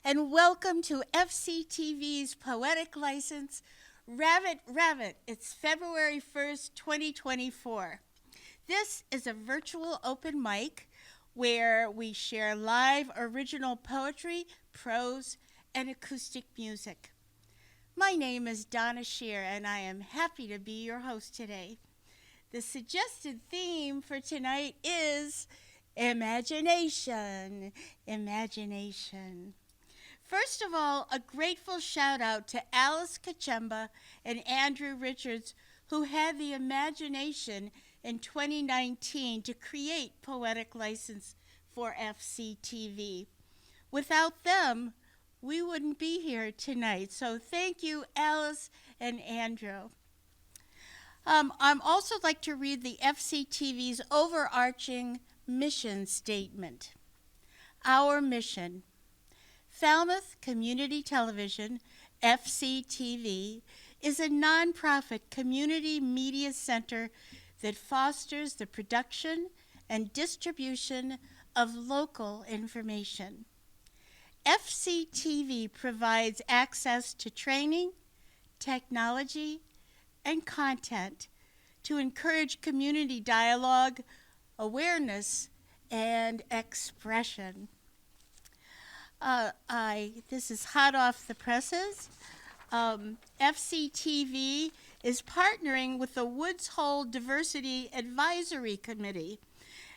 and welcome to FCTV's Poetic License, Rabbit Rabbit. It's February 1st, 2024. This is a virtual open mic where we share live original poetry, prose, and acoustic music. My name is Donna Shear, and I am happy to be your host today. The suggested theme for tonight is imagination. Imagination. First of all, a grateful shout out to Alice Kachemba and Andrew Richards, who had the imagination in 2019 to create Poetic License for FCTV. Without them, we wouldn't be here tonight. So thank you, Alice and Andrew. I'd also like to read the FCTV's overarching mission statement. Our mission. Falmouth Community Television, FCTV, is a nonprofit community media center that fosters the production and distribution of local information. FCTV provides access to training, technology, and content to encourage community dialogue, awareness, and expression. This is hot off the presses. FCTV is partnering with the Woods Hole Diversity Advisory Committee,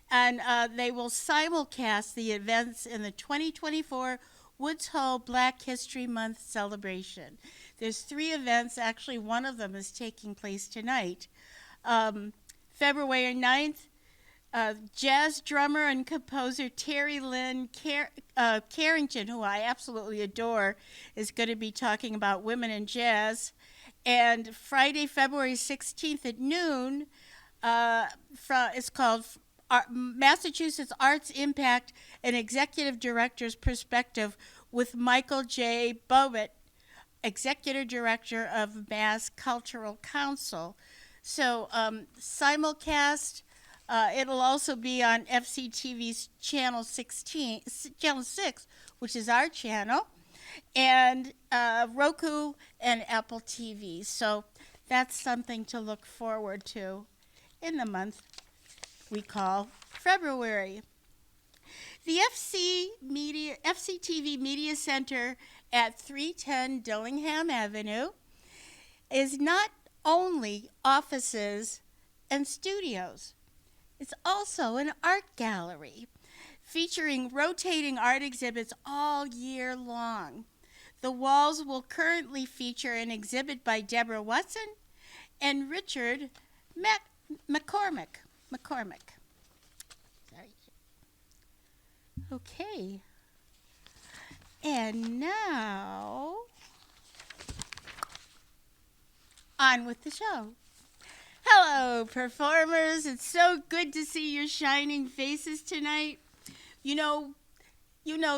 and they will simulcast the events in the 2024 Woods Hole Black History Month celebration. There's 3 events. Actually, one of them is taking place tonight. February 9th, jazz drummer and composer Terry Lynn Carrington, who I absolutely adore, is going to be talking about women in jazz. And Friday, February 16th at noon, it's called Massachusetts Arts Impact, an Executive Director's Perspective with Michael J. Bobbitt, Executive Director of Mass Cultural Council. So simulcast, it'll also be on FCTV's Channel 6, which is our channel, and Roku and Apple TV. So that's something to look forward to in the month we call February. The FCTV Media Center at 310 Dillingham Avenue is not only offices and studios. It's also an art gallery featuring rotating art exhibits all year long. The walls will currently feature an exhibit by Deborah Watson and Richard McCormick. Sorry. Okay. And now, on with the show. Hello, performers. It's so good to see your shining faces tonight. You know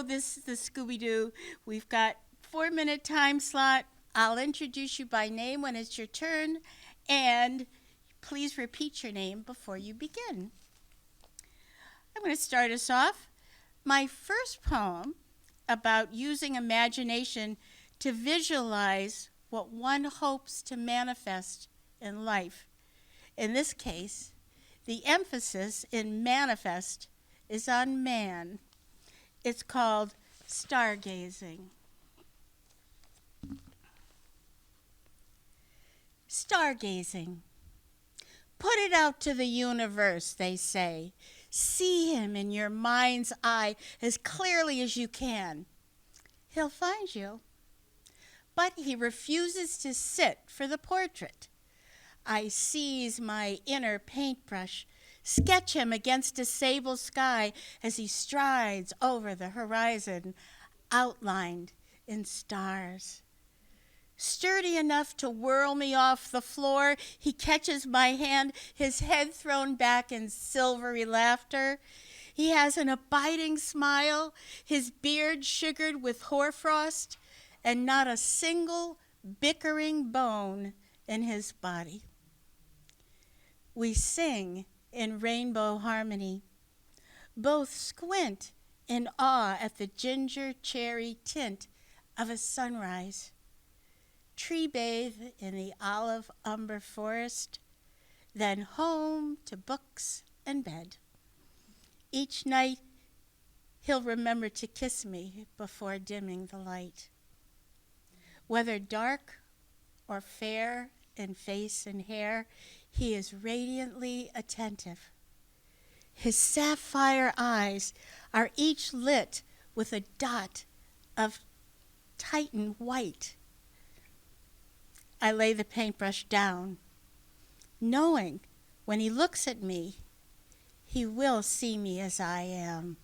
this, the Scooby-Doo. We've got 4-minute time slot. I'll introduce you by name when it's your turn, and please repeat your name before you begin. I'm going to start us off. My first poem about using imagination to visualize what one hopes to manifest in life. In this case, the emphasis in manifest is on man. It's called stargazing. Stargazing. Put it out to the universe, they say. See him in your mind's eye as clearly as you can. He'll find you. But he refuses to sit for the portrait. I seize my inner paintbrush, sketch him against a sable sky as he strides over the horizon, outlined in stars. Sturdy enough to whirl me off the floor, he catches my hand, his head thrown back in silvery laughter. He has an abiding smile, his beard sugared with hoarfrost, and not a single bickering bone in his body. We sing in rainbow harmony, both squint in awe at the ginger cherry tint of a sunrise. Tree bathe in the olive umber forest, then home to books and bed. Each night he'll remember to kiss me before dimming the light. Whether dark or fair in face and hair, he is radiantly attentive. His sapphire eyes are each lit with a dot of Titan white. I lay the paintbrush down, knowing when he looks at me, he will see me as I am.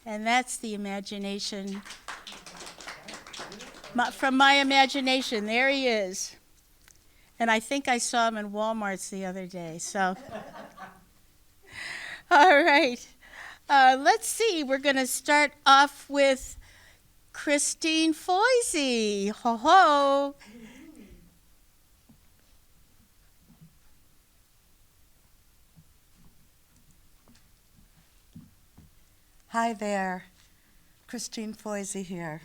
And that's the imagination. From my imagination, there he is. And I think I saw him in Walmart's the other day, so. All right. Let's see. We're going to start off with Christine Foisey. Ho ho. Hi there, Christine Foisey here,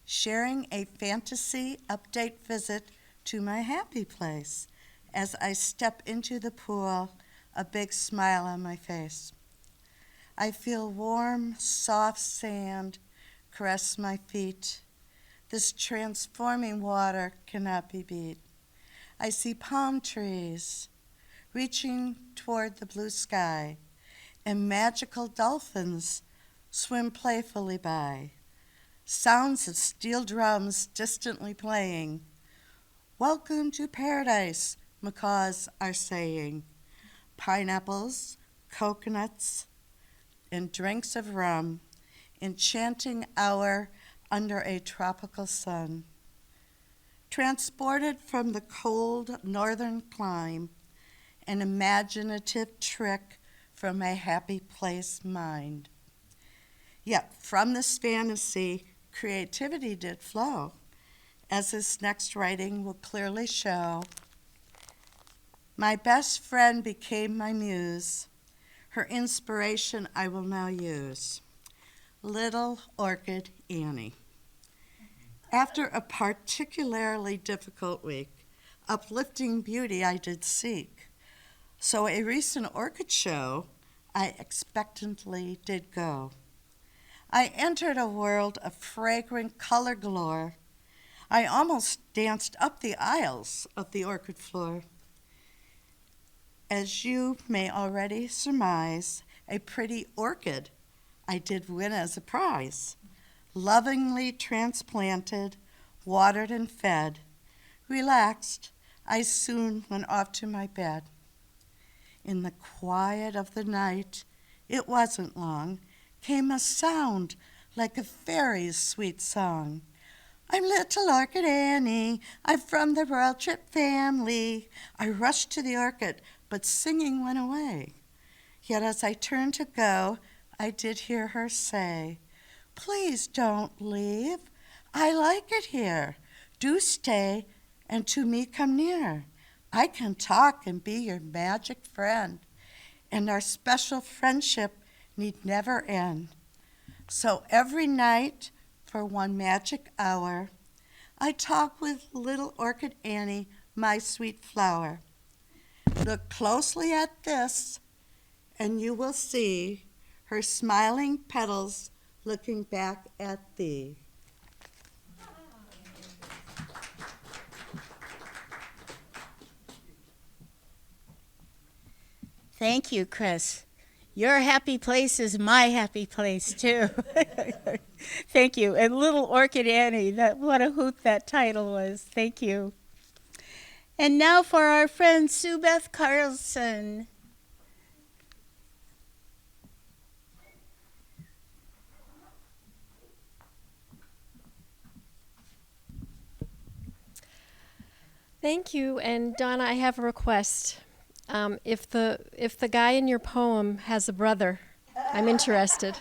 sharing a fantasy update visit to my happy place as I step into the pool, a big smile on my face. I feel warm, soft sand caress my feet. This transforming water cannot be beat. I see palm trees reaching toward the blue sky, and magical dolphins swim playfully by. Sounds of steel drums distantly playing. Welcome to paradise, macaws are saying. Pineapples, coconuts, and drinks of rum, enchanting hour under a tropical sun. Transported from the cold northern clime, an imaginative trick from my happy place mind. Yet from this fantasy, creativity did flow, as this next writing will clearly show. My best friend became my muse. Her inspiration I will now use. Little Orchid Annie. After a particularly difficult week, uplifting beauty I did seek. So a recent orchid show I expectantly did go. I entered a world of fragrant color galore. I almost danced up the aisles of the orchid floor. As you may already surmise, a pretty orchid I did win as a prize. Lovingly transplanted, watered and fed. Relaxed, I soon went off to my bed. In the quiet of the night, it wasn't long, came a sound like a fairy's sweet song. I'm little Orchid Annie, I'm from the Royal Trip family. I rushed to the orchid, but singing went away. Yet as I turned to go, I did hear her say, please don't leave, I like it here. Do stay and to me come near. I can talk and be your magic friend, and our special friendship need never end. So every night for one magic hour, I talk with little Orchid Annie, my sweet flower. Look closely at this, and you will see her smiling petals looking back at thee. Thank you, Chris. Your happy place is my happy place, too. Thank you. And Little Orchid Annie, what a hoot that title was. Thank you. And now for our friend Sue Beth Carlson. Thank you. And Donna, I have a request. If the guy in your poem has a brother, I'm interested.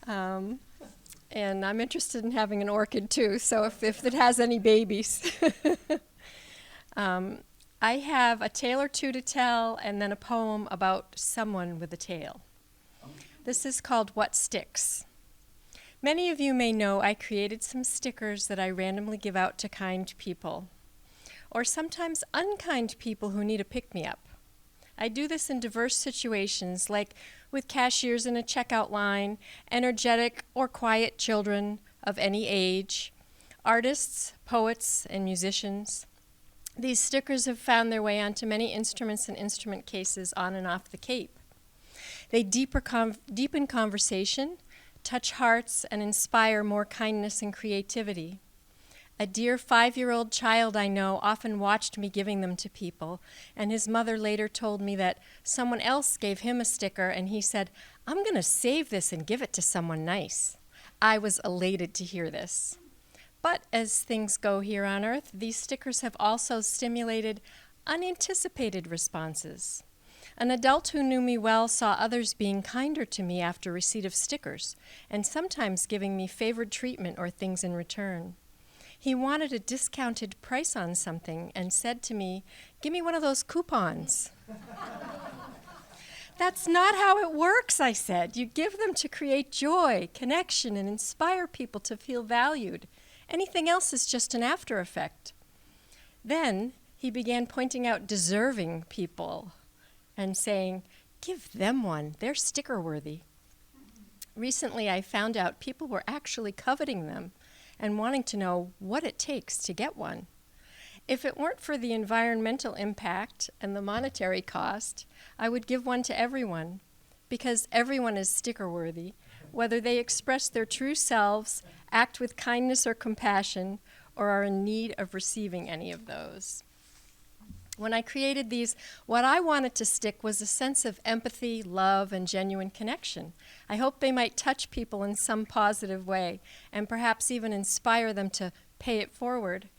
And I'm interested in having an orchid too, so if it has any babies. I have a tale or two to tell and then a poem about someone with a tale. This is called What Sticks. Many of you may know I created some stickers that I randomly give out to kind people, or sometimes unkind people who need a pick-me-up. I do this in diverse situations, like with cashiers in a checkout line, energetic or quiet children of any age, artists, poets, and musicians. These stickers have found their way onto many instruments and instrument cases on and off the Cape. They deepen conversation, touch hearts, and inspire more kindness and creativity. A dear 5-year-old child I know often watched me giving them to people, and his mother later told me that someone else gave him a sticker and he said, "I'm going to save this and give it to someone nice." I was elated to hear this. But as things go here on Earth, these stickers have also stimulated unanticipated responses. An adult who knew me well saw others being kinder to me after receipt of stickers, and sometimes giving me favored treatment or things in return. He wanted a discounted price on something and said to me, "Give me one of those coupons." "That's not how it works," I said. "You give them to create joy, connection, and inspire people to feel valued. Anything else is just an after effect." Then he began pointing out deserving people and saying, "Give them one, they're sticker worthy." Recently I found out people were actually coveting them and wanting to know what it takes to get one. If it weren't for the environmental impact and the monetary cost, I would give one to everyone, because everyone is sticker worthy, whether they express their true selves, act with kindness or compassion, or are in need of receiving any of those. When I created these, what I wanted to stick was a sense of empathy, love, and genuine connection. I hope they might touch people in some positive way and perhaps even inspire them to pay it forward.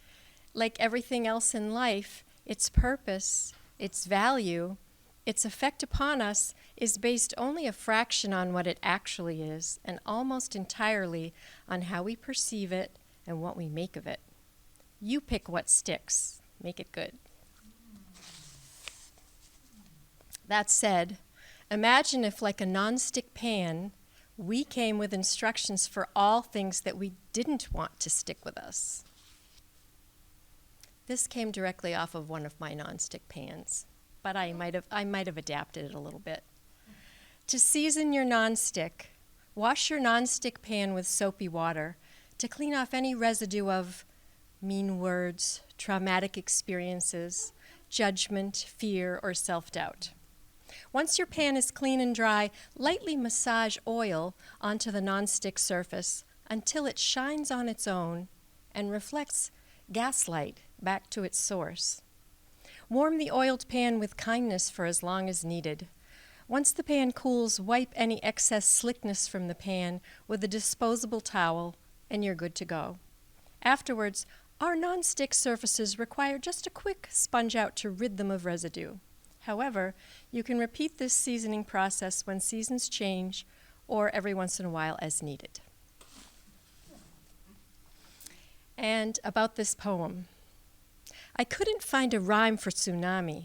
Like everything else in life, its purpose, its value, its effect upon us is based only a fraction on what it actually is, and almost entirely on how we perceive it and what we make of it. You pick what sticks. Make it good. That said, imagine if, like a non-stick pan, we came with instructions for all things that we didn't want to stick with us. This came directly off of one of my non-stick pans, but I might have adapted it a little bit. To season your non-stick, wash your non-stick pan with soapy water to clean off any residue of mean words, traumatic experiences, judgment, fear, or self-doubt. Once your pan is clean and dry, lightly massage oil onto the non-stick surface until it shines on its own and reflects gaslight back to its source. Warm the oiled pan with kindness for as long as needed. Once the pan cools, wipe any excess slickness from the pan with a disposable towel, and you're good to go. Afterwards, our non-stick surfaces require just a quick sponge out to rid them of residue. However, you can repeat this seasoning process when seasons change or every once in a while as needed. And about this poem. I couldn't find a rhyme for tsunami,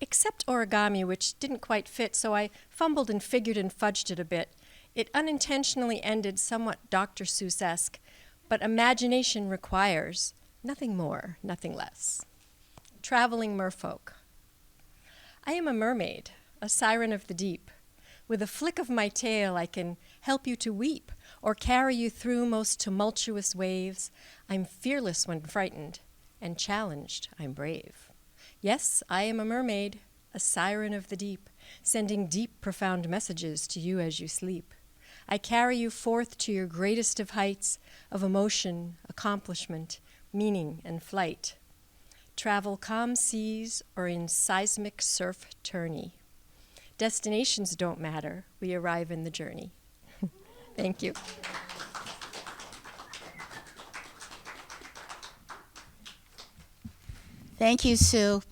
except origami, which didn't quite fit, so I fumbled and figured and fudged it a bit. It unintentionally ended somewhat Dr. Seuss-esque, but imagination requires nothing more, nothing less. Traveling merfolk. I am a mermaid, a siren of the deep. With a flick of my tail, I can help you to weep or carry you through most tumultuous waves. I'm fearless when frightened, and challenged, I'm brave. Yes, I am a mermaid, a siren of the deep, sending deep, profound messages to you as you sleep. I carry you forth to your greatest of heights of emotion, accomplishment, meaning, and flight. Travel calm seas or in seismic surf tourney. Destinations don't matter. We arrive in the journey. Thank you. Thank you, Sue.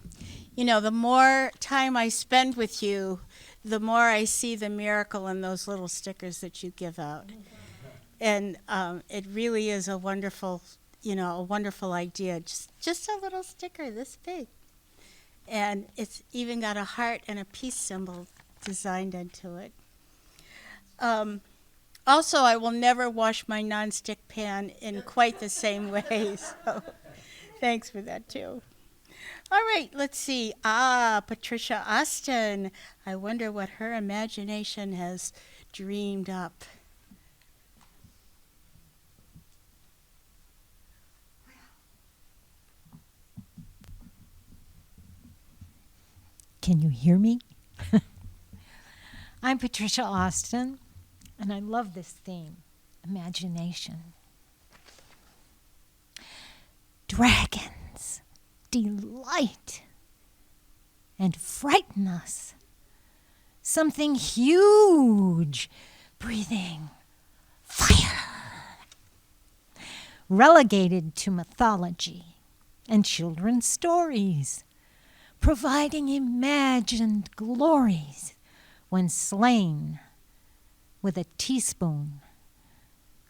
You know, the more time I spend with you, the more I see the miracle in those little stickers that you give out. And it really is a wonderful a wonderful idea. Just a little sticker this big. And it's even got a heart and a peace symbol designed into it. Also, I will never wash my nonstick pan in quite the same way. So thanks for that, too. All right, let's see. Patricia Austin. I wonder what her imagination has dreamed up. Can you hear me? I'm Patricia Austin, and I love this theme, imagination. Dragons delight and frighten us. Something huge, breathing fire. Relegated to mythology and children's stories, providing imagined glories when slain with a teaspoon.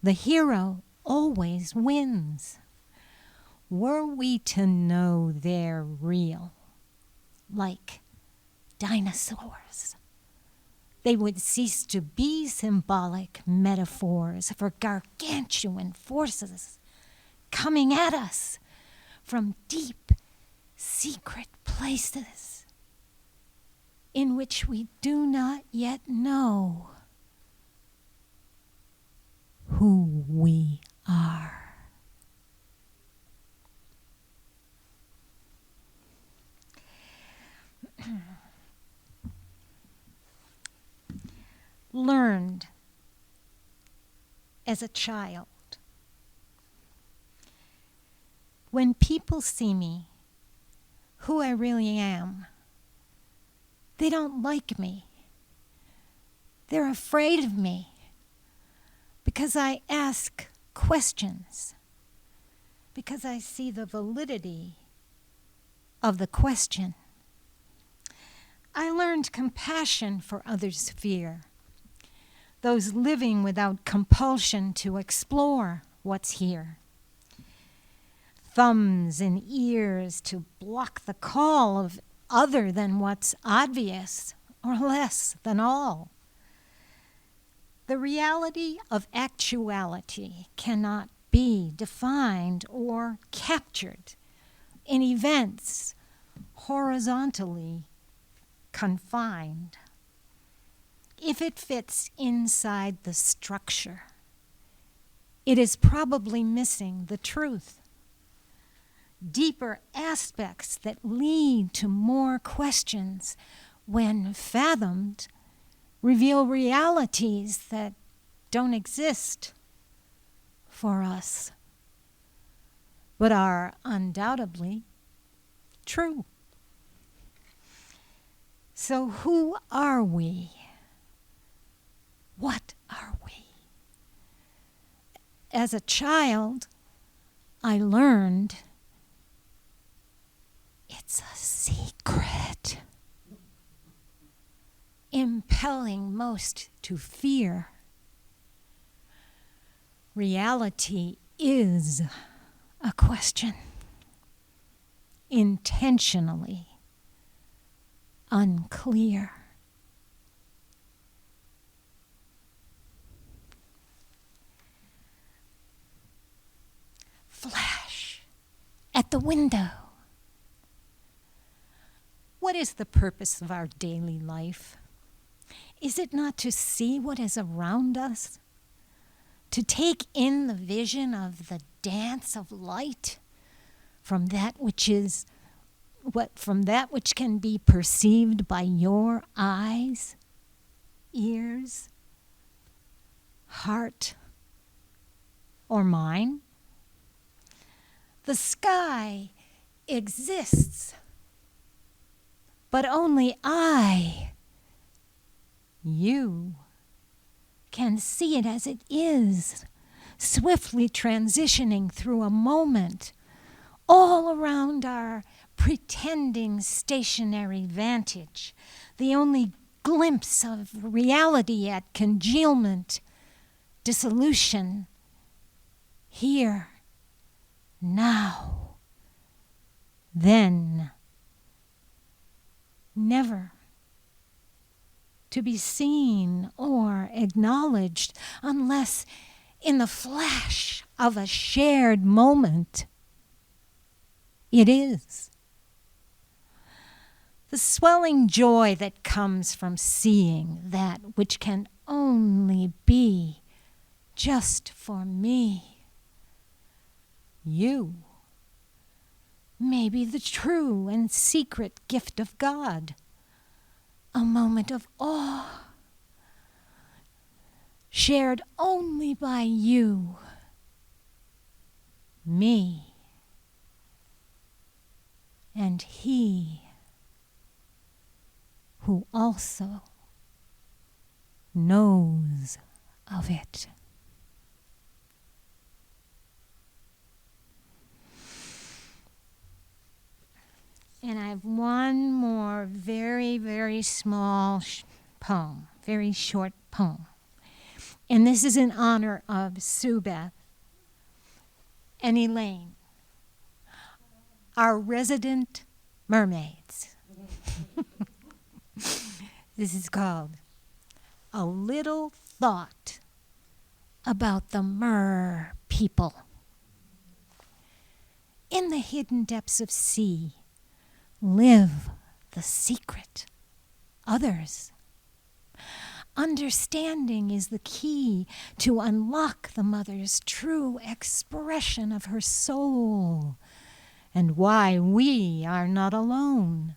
The hero always wins. Were we to know they're real, like dinosaurs, they would cease to be symbolic metaphors for gargantuan forces coming at us from deep, secret places in which we do not yet know who we are. Learned as a child. When people see me, who I really am, they don't like me. They're afraid of me because I ask questions, because I see the validity of the question. I learned compassion for others' fear, those living without compulsion to explore what's here. Thumbs and ears to block the call of other than what's obvious or less than all. The reality of actuality cannot be defined or captured in events horizontally confined. If it fits inside the structure, it is probably missing the truth. Deeper aspects that lead to more questions, when fathomed, reveal realities that don't exist for us, but are undoubtedly true. So who are we? What are we? As a child, I learned it's a secret, impelling most to fear. Reality is a question, intentionally unclear. Flash at the window. What is the purpose of our daily life? Is it not to see what is around us? To take in the vision of the dance of light from that which can be perceived by your eyes, ears, heart, or mine? The sky exists, but only I, you, can see it as it is, swiftly transitioning through a moment, all around our pretending stationary vantage, the only glimpse of reality at congealment, dissolution, here now, then, never to be seen or acknowledged unless in the flash of a shared moment it is. The swelling joy that comes from seeing that which can only be just for me. You may be the true and secret gift of God, a moment of awe, shared only by you, me, and He who also knows of it. And I have one more very, very small poem, very short poem. And this is in honor of Sue Beth and Elaine, our resident mermaids. This is called A Little Thought About the Mer People. In the hidden depths of sea live the secret others. Understanding is the key to unlock the mother's true expression of her soul and why we are not alone.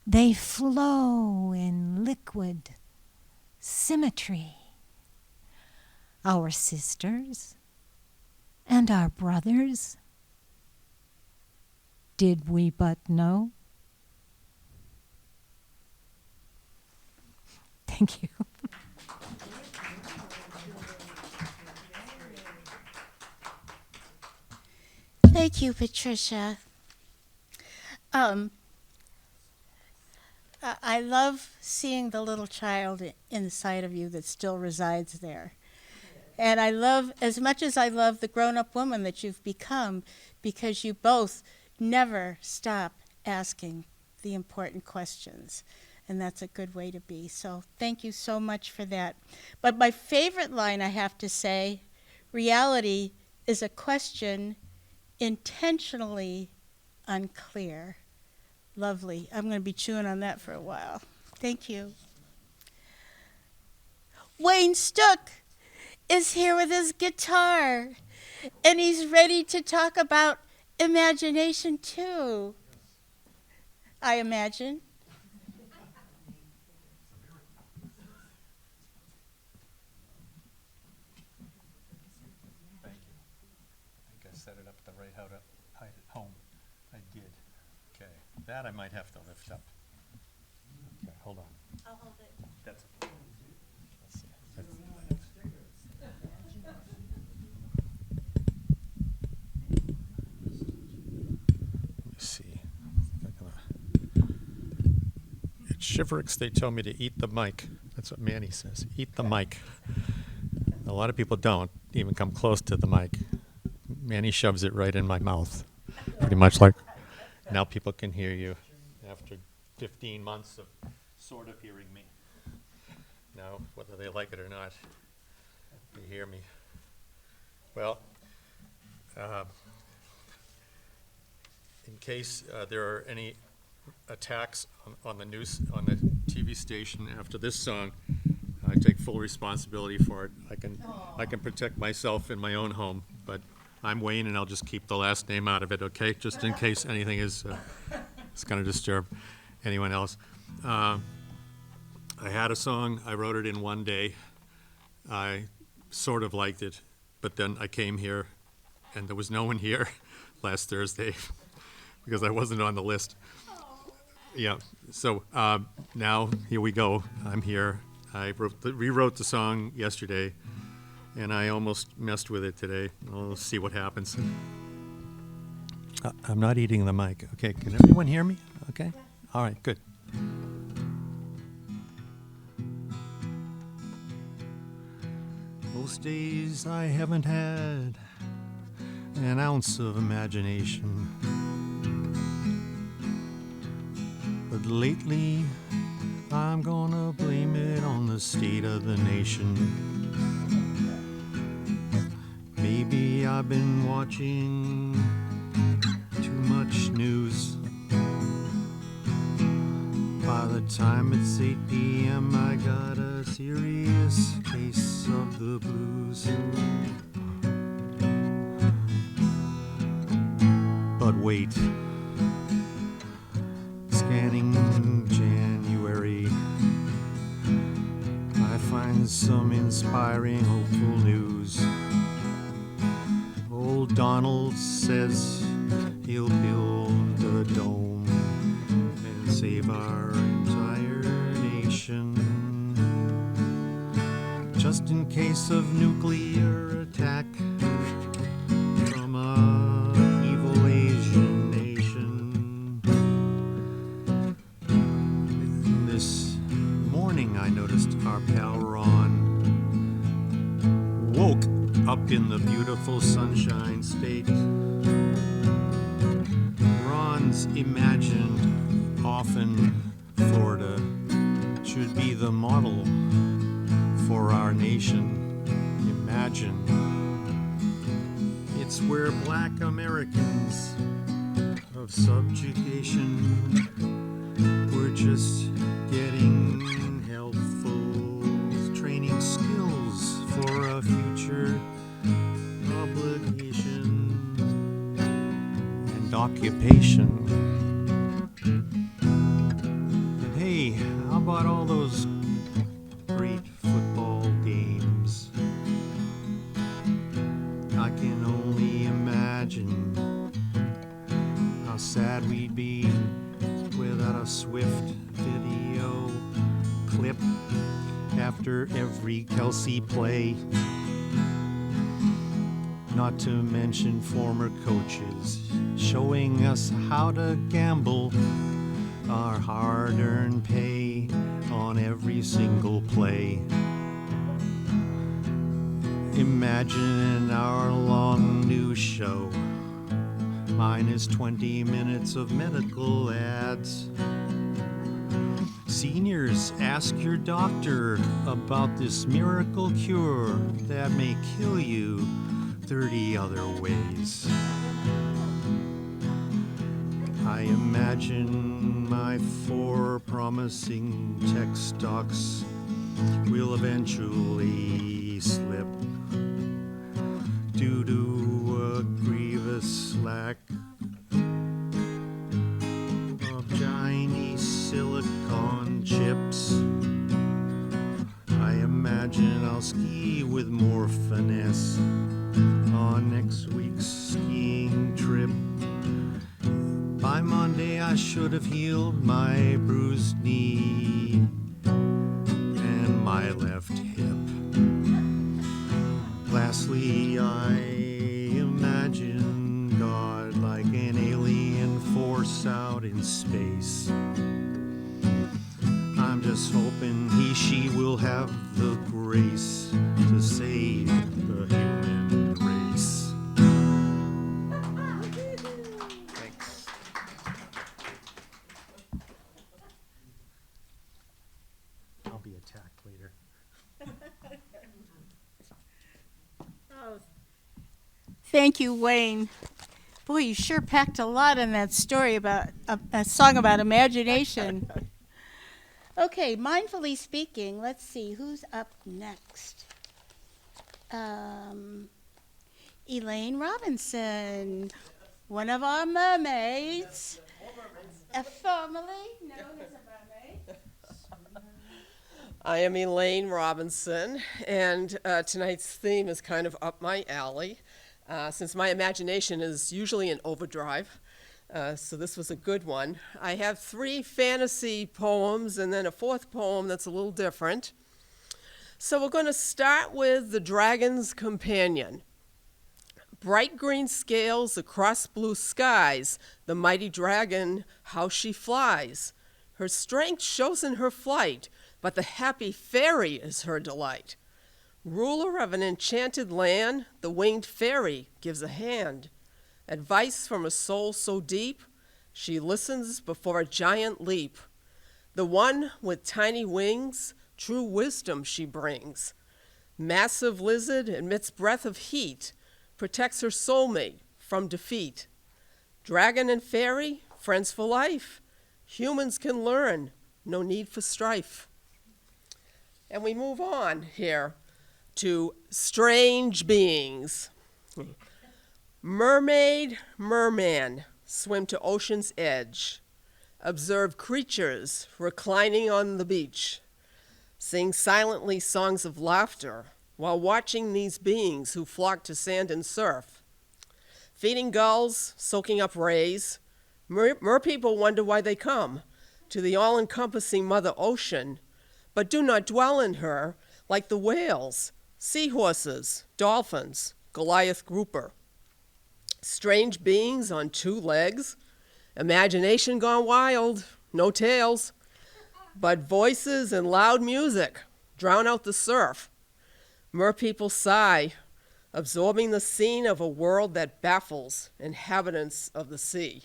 They flow in liquid symmetry. Our sisters and our brothers, did we but know? Thank you. Thank you, Patricia. I love seeing the little child inside of you that still resides there. And I love, as much as I love the grown-up woman that you've become, because you both never stop asking the important questions. And that's a good way to be. So thank you so much for that. But my favorite line, I have to say, reality is a question intentionally unclear. Lovely. I'm going to be chewing on that for a while. Thank you. Wayne Stook is here with his guitar, and he's ready to talk about imagination too, I imagine. Thank you. I think I set it up the right how to hide at home. I did. Okay. That I might have to lift up. Okay, hold on. I'll hold it. That's okay. Let's see. Let me see. At Shiverix, they tell me to eat the mic. That's what Manny says. Eat the mic. A lot of people don't even come close to the mic. Manny shoves it right in my mouth, pretty much like, now people can hear you after 15 months of sort of hearing me. Now, whether they like it or not, they hear me. Well, in case there are any attacks on the news, on the TV station after this song, I take full responsibility for it. I can protect myself in my own home, but I'm Wayne, and I'll just keep the last name out of it, okay? Just in case anything is going to disturb anyone else. I had a song. I wrote it in one day. I sort of liked it, but then I came here, and there was no one here last Thursday because I wasn't on the list. Yeah, so now here we go. I'm here. I rewrote the song yesterday, and I almost messed with it today. We'll see what happens. I'm not eating the mic. Okay, can everyone hear me? Okay? All right, good. Most days I haven't had an ounce of imagination. But lately, I'm gonna blame it on the state of the nation. Maybe I've been watching too much news. By the time it's 8 p.m., I got a serious case of the blues. But wait, scanning January, I find some inspiring, hopeful news. Old Donald says he'll build a dome and save our entire nation, just in case of nuclear attack from a evil Asian nation. This morning I noticed our pal Ron woke up in the beautiful Sunshine State. Ron's imagined often Florida should be the model for our nation. Imagine it's where black Americans of subjugation were just getting helpful training skills for a future obligation and occupation. And hey, how about all those great football games? I can only imagine how sad we'd be without a swift video clip after every Kelsey play. Not to mention former coaches showing us how to gamble our hard-earned pay on every single play. Imagine an hour-long news show minus 20 minutes of medical ads. Seniors, ask your doctor about this miracle cure that may kill you 30 other ways. I imagine my 4 promising tech stocks will eventually slip due to a grievous lack of Chinese silicon chips. I imagine I'll ski with more finesse on next week's skiing trip. By Monday I should have healed my bruised knee and my left hip. Lastly, I imagine God like an alien force out in space. I'm just hoping he, she will have the grace to save the human race. Thanks. I'll be attacked later. Oh, thank you, Wayne. Boy, you sure packed a lot in that story about a song about imagination. Okay, mindfully speaking, let's see, who's up next? Elaine Robinson, one of our mermaids. A family? No, there's a mermaid. I am Elaine Robinson, and tonight's theme is kind of up my alley, since my imagination is usually in overdrive, so this was a good one. I have 3 fantasy poems and then a 4th poem that's a little different. So we're going to start with The Dragon's Companion. Bright green scales across blue skies, the mighty dragon, how she flies. Her strength shows in her flight, but the happy fairy is her delight. Ruler of an enchanted land, the winged fairy gives a hand. advice from a soul so deep, she listens before a giant leap. The one with tiny wings, true wisdom she brings. Massive lizard emits breath of heat, protects her soulmate from defeat. Dragon and fairy, friends for life. Humans can learn, no need for strife. And we move on here to strange beings. Mermaid, merman, swim to ocean's edge. Observe creatures reclining on the beach. Sing silently songs of laughter while watching these beings who flock to sand and surf. Feeding gulls, soaking up rays, mer people wonder why they come to the all-encompassing Mother Ocean, but do not dwell in her like the whales, seahorses, dolphins, Goliath grouper. Strange beings on two legs, imagination gone wild, no tails, but voices and loud music drown out the surf. Mer people sigh, absorbing the scene of a world that baffles inhabitants of the sea.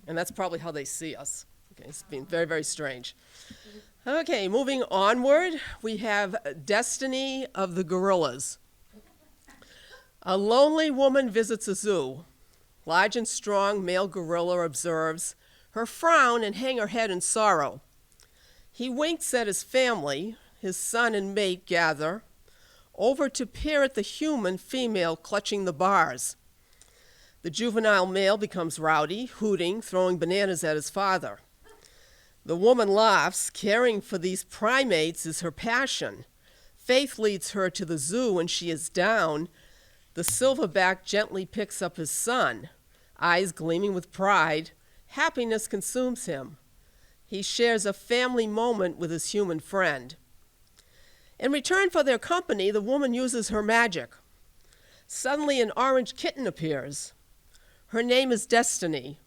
And that's probably how they see us. Okay, it's been very, very strange. Okay, moving onward, we have Destiny of the Gorillas. A lonely woman visits a zoo. Large and strong male gorilla observes her frown and hang her head in sorrow. He winks at his family. His son and mate gather over to peer at the human female clutching the bars. The juvenile male becomes rowdy, hooting, throwing bananas at his father. The woman laughs. Caring for these primates is her passion. Faith leads her to the zoo when she is down. The silverback gently picks up his son, eyes gleaming with pride. Happiness consumes him. He shares a family moment with his human friend. In return for their company, the woman uses her magic. Suddenly, an orange kitten appears. Her name is Destiny.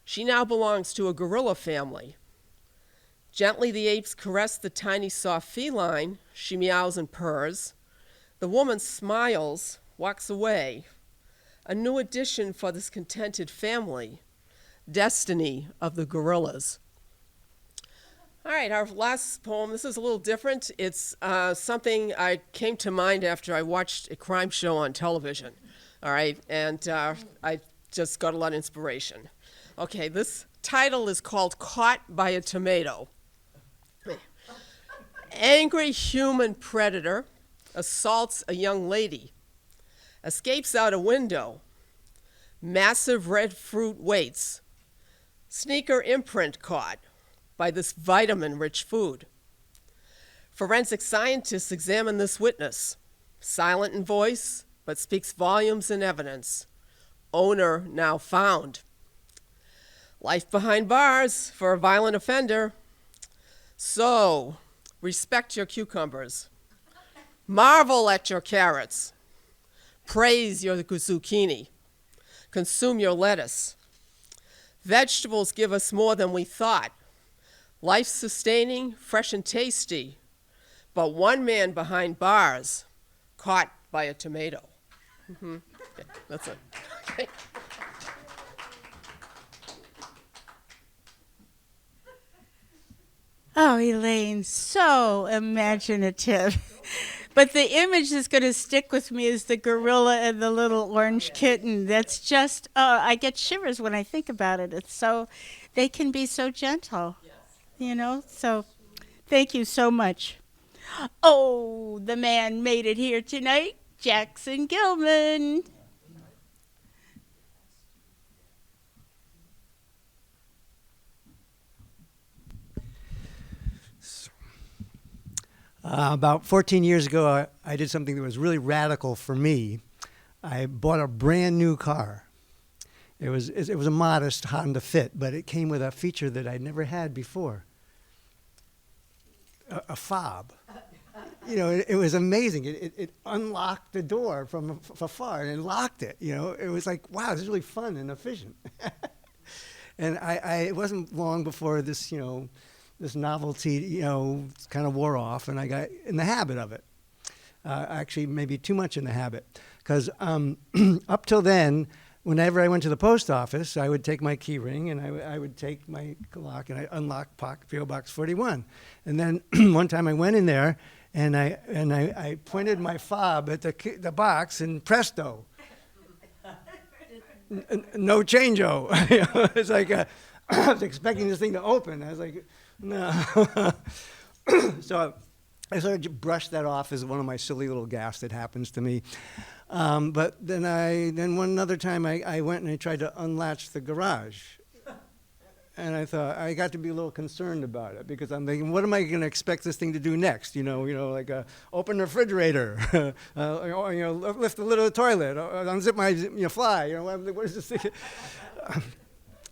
She now belongs to a gorilla family. Gently, the apes caress the tiny, soft feline. She meows and purrs. The woman smiles, walks away. A new addition for this contented family. Destiny of the Gorillas. All right, our last poem, this is a little different. It's something I came to mind after I watched a crime show on television. All right, and I just got a lot of inspiration. Okay, this title is called Caught by a Tomato. Angry human predator assaults a young lady, escapes out a window. Massive red fruit waits. Sneaker imprint caught by this vitamin-rich food. Forensic scientists examine this witness, silent in voice, but speaks volumes in evidence. Owner now found. Life behind bars for a violent offender. So, respect your cucumbers. Marvel at your carrots. Praise your zucchini. Consume your lettuce. Vegetables give us more than we thought. Life-sustaining, fresh and tasty. But one man behind bars, caught by a tomato. Okay, that's it. Okay. Oh, Elaine, so imaginative. But the image that's going to stick with me is the gorilla and the little orange kitten. That's just, I get shivers when I think about it. It's so, they can be so gentle, you know? So thank you so much. Oh, the man made it here tonight, Jackson Gilman. About 14 years ago, I did something that was really radical for me. I bought a brand new car. It was a modest Honda Fit, but it came with a feature that I'd never had before, a fob. You know, it was amazing. It unlocked the door from afar and it locked it. You know, it was like, wow, this is really fun and efficient. And it wasn't long before this, this novelty, kind of wore off, and I got in the habit of it. Actually, maybe too much in the habit, because up till then, whenever I went to the post office, I would take my key ring and I would take my lock and I unlock PO Box 41. And then one time I went in there and I pointed my fob at the box and presto, no change-o. It's like I was expecting this thing to open. I was like, no. So I sort of brushed that off as one of my silly little gaffes that happens to me. But then one other time I went and I tried to unlatch the garage. And I thought, I got to be a little concerned about it because I'm thinking, what am I going to expect this thing to do next? Like open the refrigerator, or, lift the lid of the toilet, or unzip my fly. What is this thing?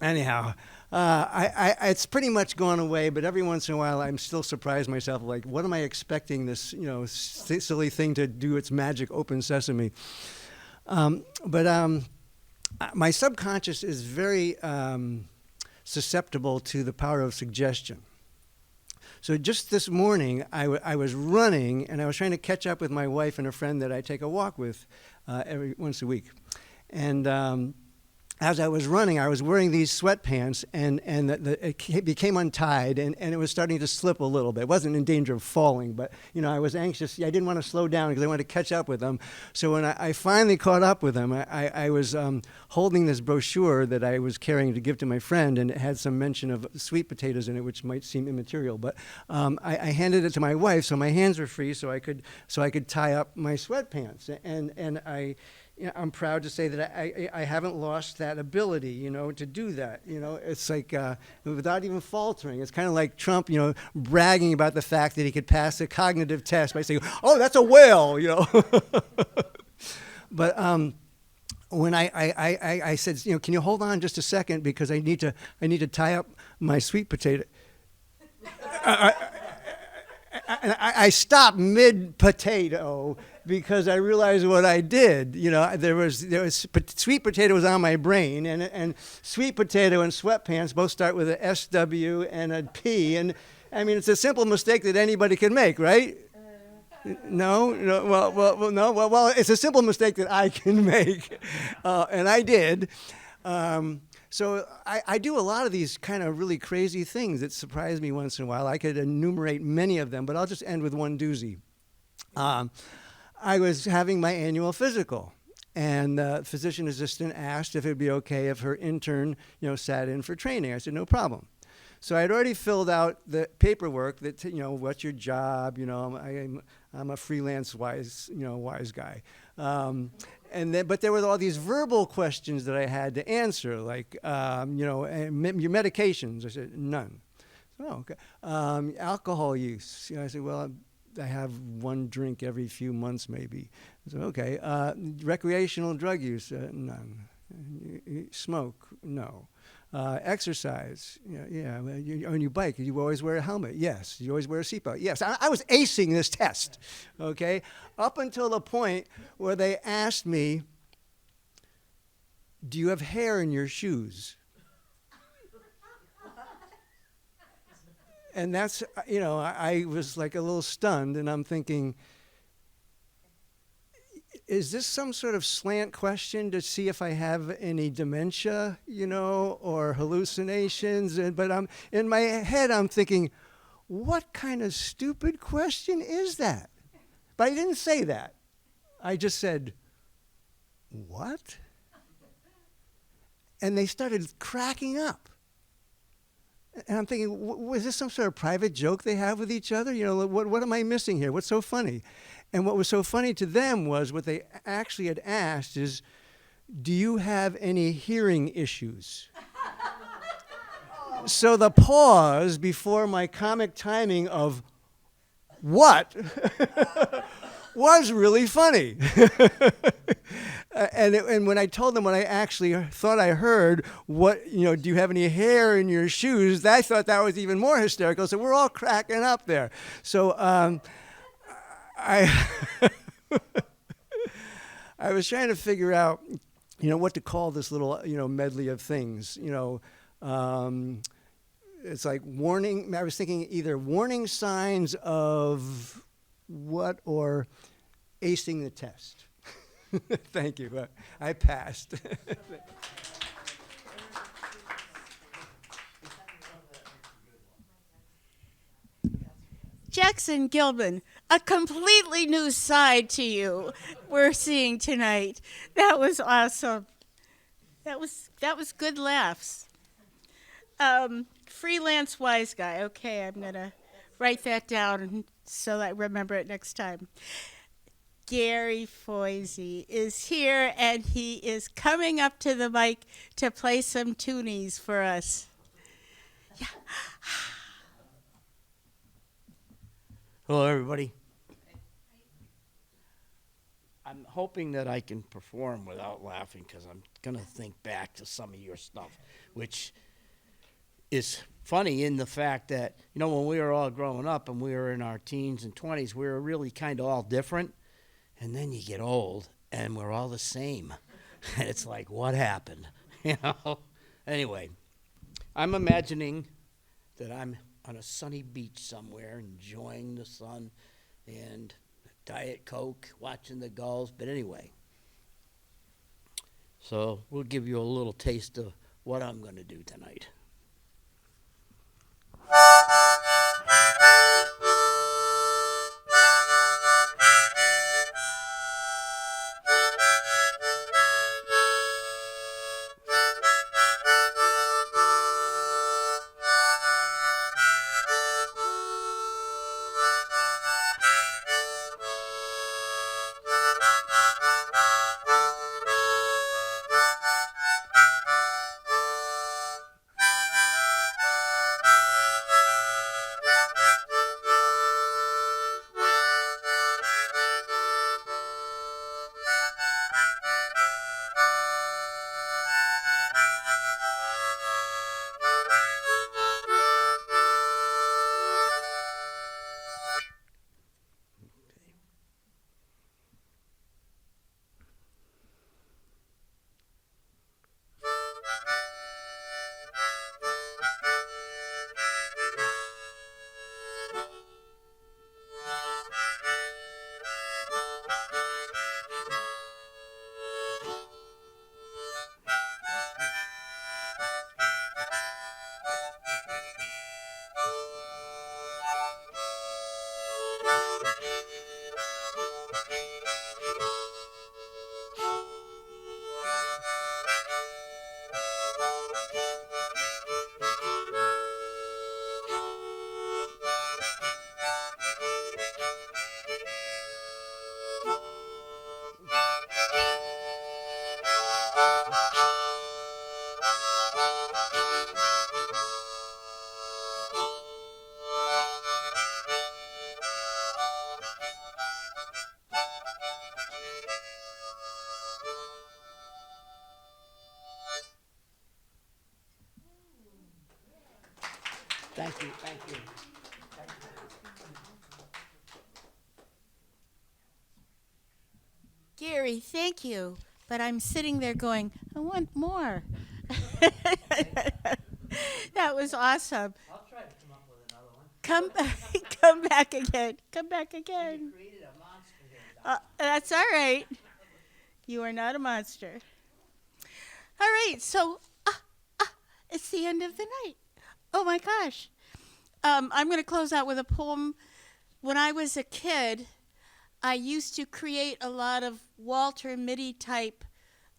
Anyhow, it's pretty much gone away, but every once in a while I'm still surprised myself, like, what am I expecting this, silly thing to do its magic open sesame? But my subconscious is very susceptible to the power of suggestion. So just this morning, I was running, and I was trying to catch up with my wife and a friend that I take a walk with once a week. And as I was running, I was wearing these sweatpants, and it became untied, and it was starting to slip a little bit. It wasn't in danger of falling, but I was anxious. I didn't want to slow down because I wanted to catch up with them. So when I finally caught up with them, I was holding this brochure that I was carrying to give to my friend, and it had some mention of sweet potatoes in it, which might seem immaterial. But I handed it to my wife, so my hands were free, so I could tie up my sweatpants, and I'm proud to say that I haven't lost that ability, to do that. It's like without even faltering. It's kind of like Trump, bragging about the fact that he could pass a cognitive test by saying, "Oh, that's a whale," But when I said, "Can you hold on just a second because I need to tie up my sweet potato." I stopped mid-potato because I realized what I did. There was sweet potato was on my brain, and sweet potato and sweatpants both start with a SW and a P, and I mean it's a simple mistake that anybody can make, right? No. Well, it's a simple mistake that I can make, and I did. So I do a lot of these kind of really crazy things that surprise me once in a while. I could enumerate many of them, but I'll just end with one doozy. I was having my annual physical, and the physician assistant asked if it would be okay if her intern, sat in for training. I said, no problem. So I had already filled out the paperwork that, what's your job? I'm a freelance wise guy. But there were all these verbal questions that I had to answer, like, your medications. I said, none. Oh, okay. Alcohol use. I said, well, I have one drink every few months, maybe. I said, okay. Recreational drug use? None. Smoke? No. Exercise? Yeah. On your bike, you always wear a helmet? Yes. You always wear a seatbelt? Yes. I was acing this test, okay, up until the point where they asked me, do you have hair in your shoes? And that's, I was like a little stunned, and I'm thinking, is this some sort of slant question to see if I have any dementia, or hallucinations? But in my head, I'm thinking, what kind of stupid question is that? But I didn't say that. I just said, what? And they started cracking up. And I'm thinking, was this some sort of private joke they have with each other? What am I missing here? What's so funny? And what was so funny to them was what they actually had asked is, do you have any hearing issues? So the pause before my comic timing of what was really funny. And when I told them what I actually thought I heard, do you have any hair in your shoes? I thought that was even more hysterical. So we're all cracking up there. So I was trying to figure out, what to call this little, medley of things. It's like warning. I was thinking either warning signs of what or acing the test. Thank you. I passed. Jackson Gilman, a completely new side to you we're seeing tonight. That was awesome. That was good laughs. Freelance wise guy. Okay, I'm gonna write that down so that I remember it next time. Gary Foisey is here, and he is coming up to the mic to play some toonies for us. Hello, everybody. I'm hoping that I can perform without laughing because I'm going to think back to some of your stuff, which is funny in the fact that, you know, when we were all growing up and we were in our teens and 20s, we were really kind of all different. And then you get old and we're all the same. And it's like, what happened? You know? Anyway, I'm imagining that I'm on a sunny beach somewhere, enjoying the sun and Diet Coke, watching the gulls. But anyway, so we'll give you a little taste of what I'm going to do tonight. Thank you, thank you. Gary, thank you. But I'm sitting there going, I want more. That was awesome. I'll try to come up with another one. Come back again. Come back again. Created a monster here. That's all right. You are not a monster. All right, so it's the end of the night. Oh my gosh. I'm going to close out with a poem. When I was a kid, I used to create a lot of Walter Mitty type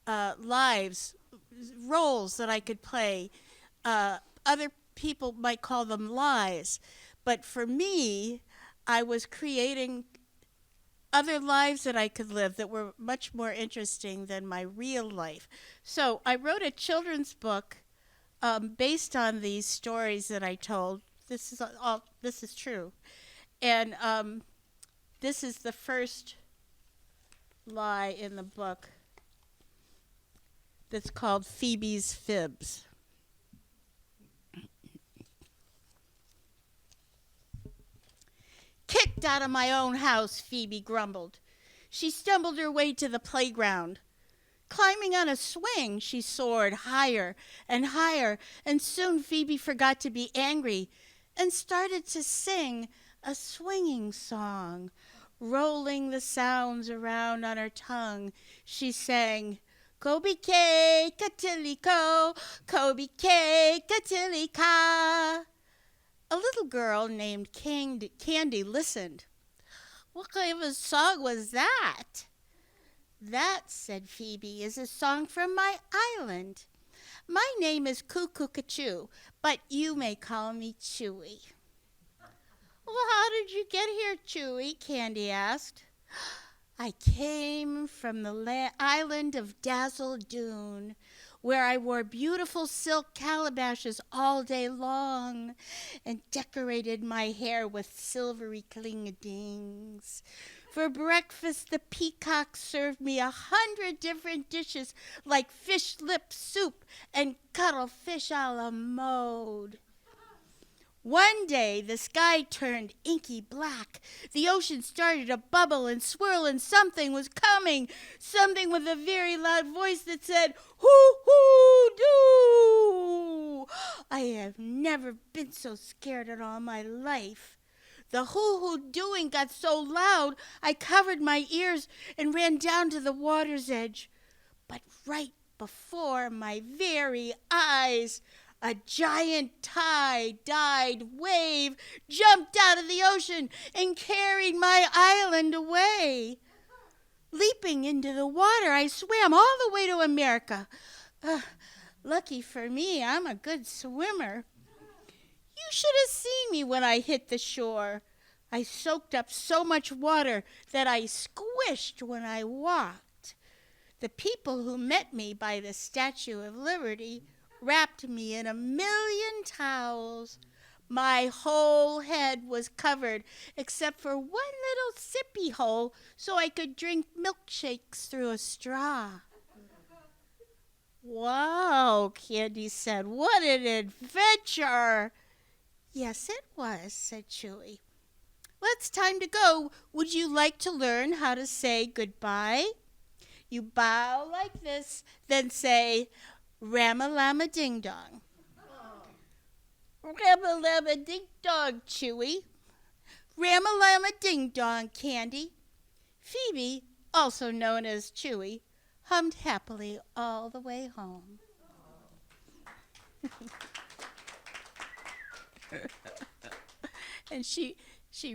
roles that I could play. Other people might call them lies. But for me, I was creating other lives that I could live that were much more interesting than my real life. So I wrote a children's book based on these stories that I told. This is true. And this is the first lie in the book that's called Phoebe's Fibs. Kicked out of my own house, Phoebe grumbled. She stumbled her way to the playground. Climbing on a swing, she soared higher and higher, and soon Phoebe forgot to be angry and started to sing a swinging song. rolling the sounds around on her tongue, she sang, Kobe K, Katiliko, Kobe K, Katilika. A little girl named Candy listened. What kind of a song was that? That, said Phoebe, is a song from my island. My name is Cuckoo-Cachoo, but you may call me Chewy. Well, how did you get here, Chewy? Candy asked. I came from the island of Dazzle Dune, where I wore beautiful silk calabashes all day long and decorated my hair with silvery cling-a-dings. For breakfast, the peacock served me 100 different dishes like fish lip soup and cuttlefish a la mode. One day, the sky turned inky black. The ocean started to bubble and swirl, and something was coming. Something with a very loud voice that said, hoo-hoo-doo! I have never been so scared in all my life. The hoo-hoo-dooing got so loud, I covered my ears and ran down to the water's edge. But right before my very eyes, a giant tie-dyed wave jumped out of the ocean and carried my island away. Leaping into the water, I swam all the way to America. Lucky for me, I'm a good swimmer. You should have seen me when I hit the shore. I soaked up so much water that I squished when I walked. The people who met me by the Statue of Liberty wrapped me in 1,000,000 towels. My whole head was covered except for one little sippy hole so I could drink milkshakes through a straw. Wow, Candy said, what an adventure! Yes, it was, said Chewy. Well, it's time to go. Would you like to learn how to say goodbye? You bow like this, then say, Ram-a-llama-ding-dong. Ram-a-llama-ding-dong, Chewy. Ram-a-llama-ding-dong, Candy. Phoebe, also known as Chewy, hummed happily all the way home. And she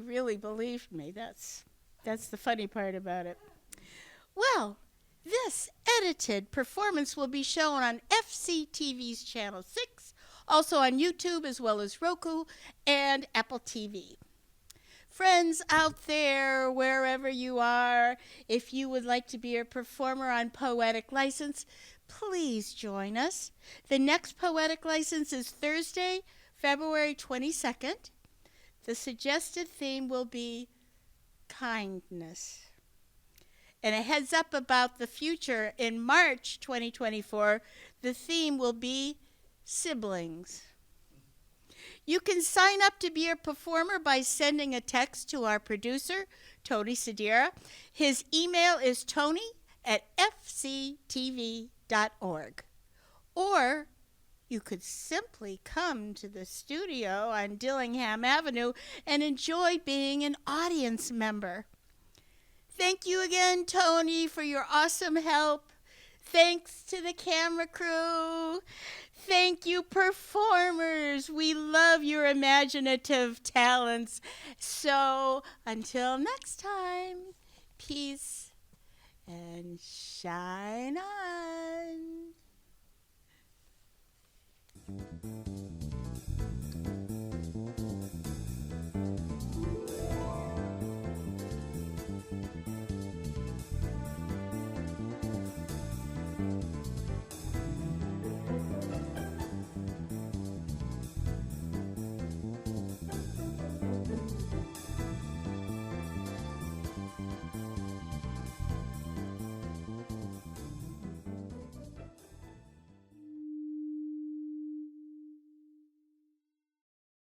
really believed me. That's the funny part about it. Well, this edited performance will be shown on FCTV's Channel 6, also on YouTube as well as Roku and Apple TV. Friends out there, wherever you are, if you would like to be a performer on Poetic License, please join us. The next Poetic License is Thursday, February 22nd. The suggested theme will be kindness. And a heads up about the future, in March 2024, the theme will be siblings. You can sign up to be a performer by sending a text to our producer, Tony Sedera. His email is tony@fctv.org. Or you could simply come to the studio on Dillingham Avenue and enjoy being an audience member. Thank you again, Tony, for your awesome help. Thanks to the camera crew. Thank you, performers. We love your imaginative talents. So until next time, peace and shine on.